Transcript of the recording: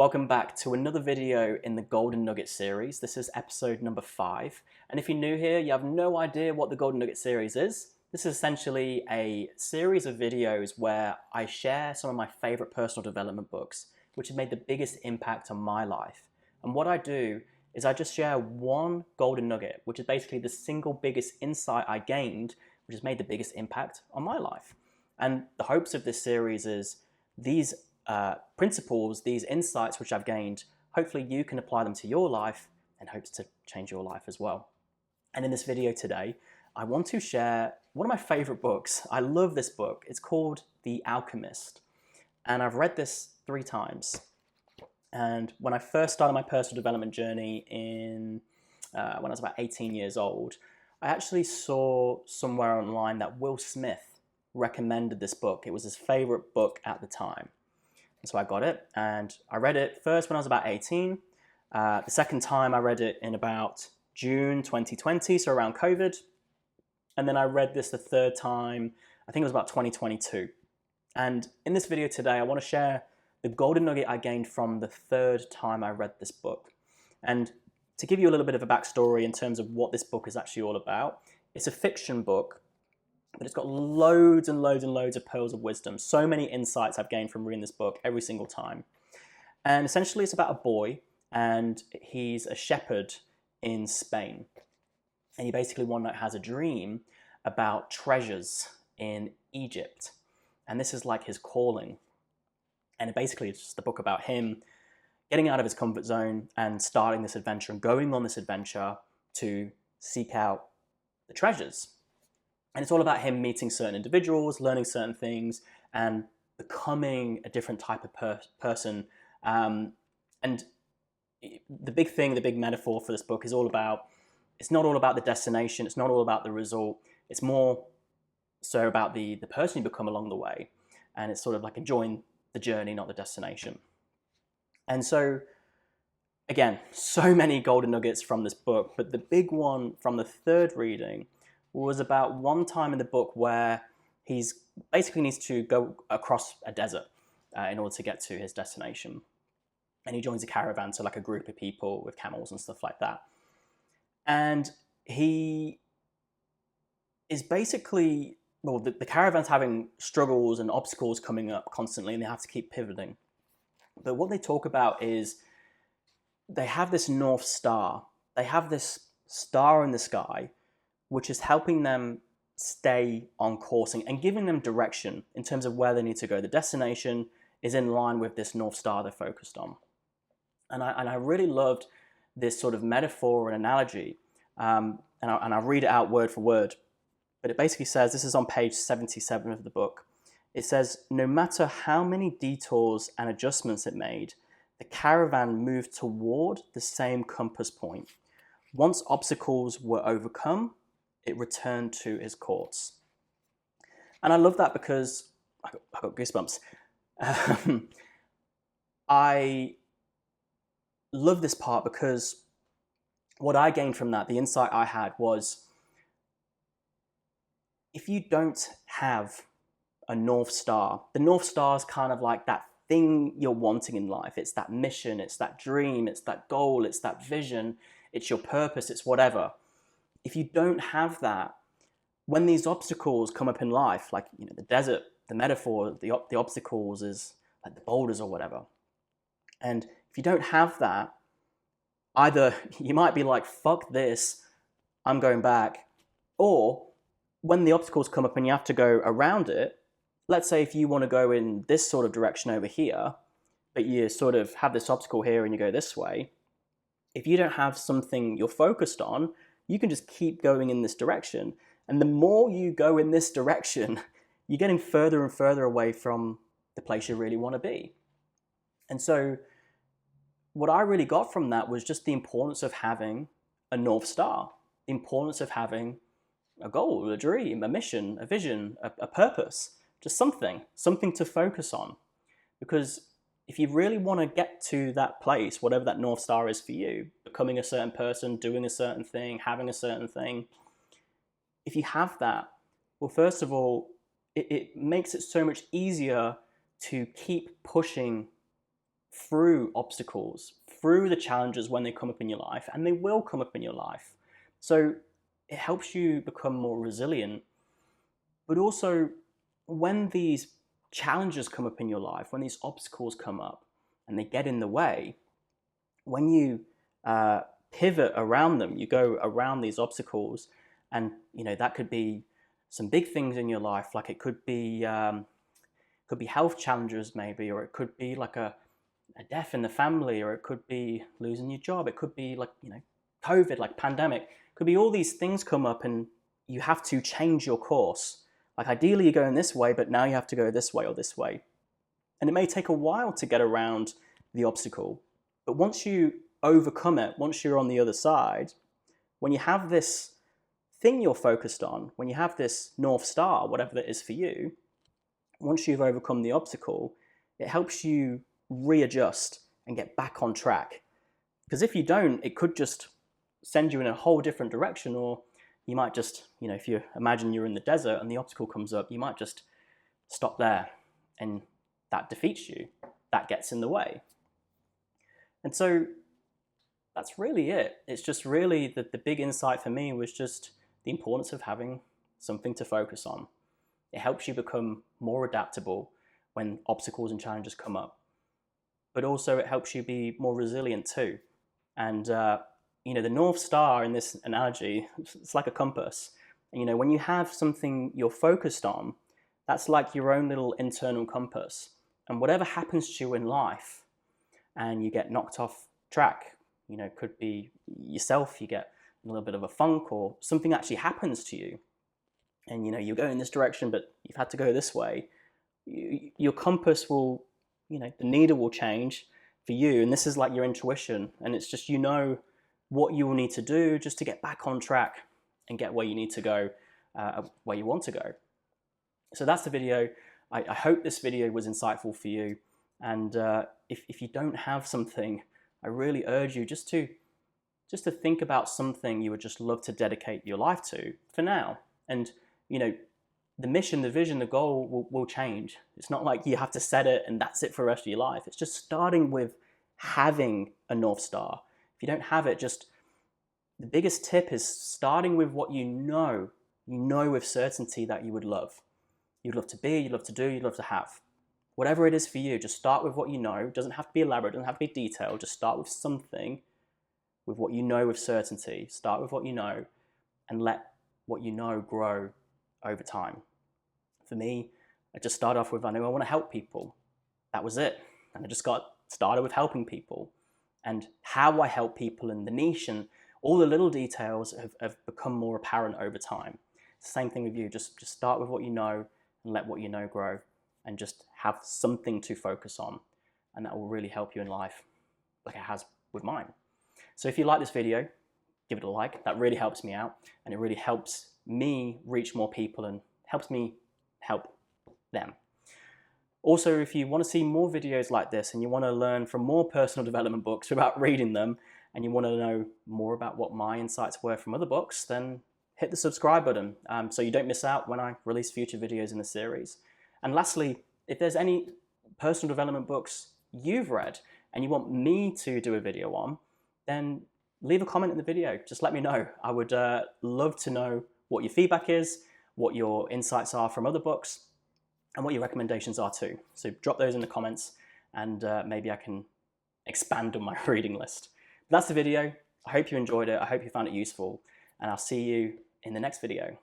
Welcome back to another video in the Golden Nugget series. This is episode number 5. And if you're new here, you have no idea what the Golden Nugget series is. This is essentially a series of videos where I share some of my favorite personal development books, which have made the biggest impact on my life. And what I do is I just share one Golden Nugget, which is basically the single biggest insight I gained, which has made the biggest impact on my life. And the hopes of this series is these principles, these insights which I've gained, hopefully you can apply them to your life and hopes to change your life as well. And in this video today, I want to share one of my favorite books. I love this book. It's called The Alchemist. And I've read this 3 times. And when I first started my personal development journey when I was about 18 years old, I actually saw somewhere online that Will Smith recommended this book. It was his favorite book at the time. And so I got it and I read it first when I was about 18. The second time I read it in about June 2020, so around COVID. And then I read this the third time, I think it was about 2022. And in this video today, I want to share the golden nugget I gained from the third time I read this book. And to give you a little bit of a backstory in terms of what this book is actually all about, it's a fiction book, but it's got loads and loads and loads of pearls of wisdom. So many insights I've gained from reading this book every single time. And essentially it's about a boy and he's a shepherd in Spain. And he basically one night has a dream about treasures in Egypt. And this is like his calling. And it basically it's just a book about him getting out of his comfort zone and starting this adventure and going on this adventure to seek out the treasures. And it's all about him meeting certain individuals, learning certain things, and becoming a different type of person. And the big thing, the big metaphor for this book is all about, it's not all about the destination, it's not all about the result, it's more so about the person you become along the way. And it's sort of like enjoying the journey, not the destination. And so, again, so many golden nuggets from this book, but the big one from the third reading was about one time in the book where he's basically needs to go across a desert in order to get to his destination. And he joins a caravan, so like a group of people with camels and stuff like that. And he is basically, well, the caravan's having struggles and obstacles coming up constantly, and they have to keep pivoting. But what they talk about is they have this North Star. They have this star in the sky, which is helping them stay on course and giving them direction in terms of where they need to go. The destination is in line with this North Star they're focused on. And I really loved this sort of metaphor and analogy. And I'll read it out word for word. But it basically says, this is on page 77 of the book. It says, no matter how many detours and adjustments it made, the caravan moved toward the same compass point. Once obstacles were overcome, it returned to his course. And I love that because I got goosebumps. I love this part because what I gained from that, the insight I had was, if you don't have a North Star, the North Star is kind of like that thing you're wanting in life. It's that mission, it's that dream, it's that goal, it's that vision, it's your purpose, it's whatever. If you don't have that, when these obstacles come up in life, like the desert, the metaphor, the obstacles is like the boulders or whatever. And if you don't have that, either you might be like, fuck this, I'm going back. Or when the obstacles come up and you have to go around it, let's say if you want to go in this sort of direction over here, but you sort of have this obstacle here and you go this way, if you don't have something you're focused on, you can just keep going in this direction. And the more you go in this direction, you're getting further and further away from the place you really want to be. And so what I really got from that was just the importance of having a North Star, the importance of having a goal, a dream, a mission, a vision, a purpose, just something to focus on. Because if you really want to get to that place, whatever that North Star is for you, becoming a certain person, doing a certain thing, having a certain thing, if you have that, well, first of all, it makes it so much easier to keep pushing through obstacles, through the challenges when they come up in your life, and they will come up in your life. So it helps you become more resilient. But also, when these challenges come up in your life, when these obstacles come up and they get in the way, when you pivot around them, you go around these obstacles, and that could be some big things in your life, like it could be health challenges maybe, or it could be like a death in the family, or it could be losing your job, it could be like COVID, like pandemic, it could be all these things come up and you have to change your course. Like ideally you're going this way, but now you have to go this way or this way. And it may take a while to get around the obstacle, but once you overcome it, once you're on the other side, when you have this thing you're focused on, when you have this North Star, whatever that is for you, once you've overcome the obstacle, it helps you readjust and get back on track. Because if you don't, it could just send you in a whole different direction, or you might just, if you imagine you're in the desert and the obstacle comes up, you might just stop there, and that defeats you. That gets in the way. And so that's really it. It's just really the big insight for me was just the importance of having something to focus on. It helps you become more adaptable when obstacles and challenges come up. But also it helps you be more resilient too. And the North Star in this analogy, it's like a compass. And, when you have something you're focused on, that's like your own little internal compass. And whatever happens to you in life and you get knocked off track, could be yourself, you get a little bit of a funk, or something actually happens to you. And, you go in this direction, but you've had to go this way. Your compass will, the needle will change for you. And this is like your intuition. And it's just, what you will need to do just to get back on track and get where you need to go, where you want to go. So that's the video. I hope this video was insightful for you. And if you don't have something, I really urge you just to think about something you would just love to dedicate your life to for now. And, the mission, the vision, the goal will change. It's not like you have to set it and that's it for the rest of your life. It's just starting with having a North Star. If you don't have it, the biggest tip is starting with what you know with certainty that you would love. You'd love to be, you'd love to do, you'd love to have. Whatever it is for you, just start with what you know. It doesn't have to be elaborate, it doesn't have to be detailed. Just start with something, with what you know with certainty. Start with what you know and let what you know grow over time. For me, I just started off with, I know I want to help people. That was it. And I just got started with helping people. And how I help people and the niche and all the little details have become more apparent over time. Same thing with you. Just start with what you know and let what you know grow, and just have something to focus on. And that will really help you in life, like it has with mine. So if you like this video, give it a like. That really helps me out, and it really helps me reach more people and helps me help them. Also, if you want to see more videos like this and you want to learn from more personal development books without reading them, and you want to know more about what my insights were from other books, then hit the subscribe button so you don't miss out when I release future videos in the series. And lastly, if there's any personal development books you've read and you want me to do a video on, then leave a comment in the video. Just let me know. I would love to know what your feedback is, what your insights are from other books, and what your recommendations are too. So drop those in the comments, and maybe I can expand on my reading list. But that's the video. I hope you enjoyed it. I hope you found it useful, and I'll see you in the next video.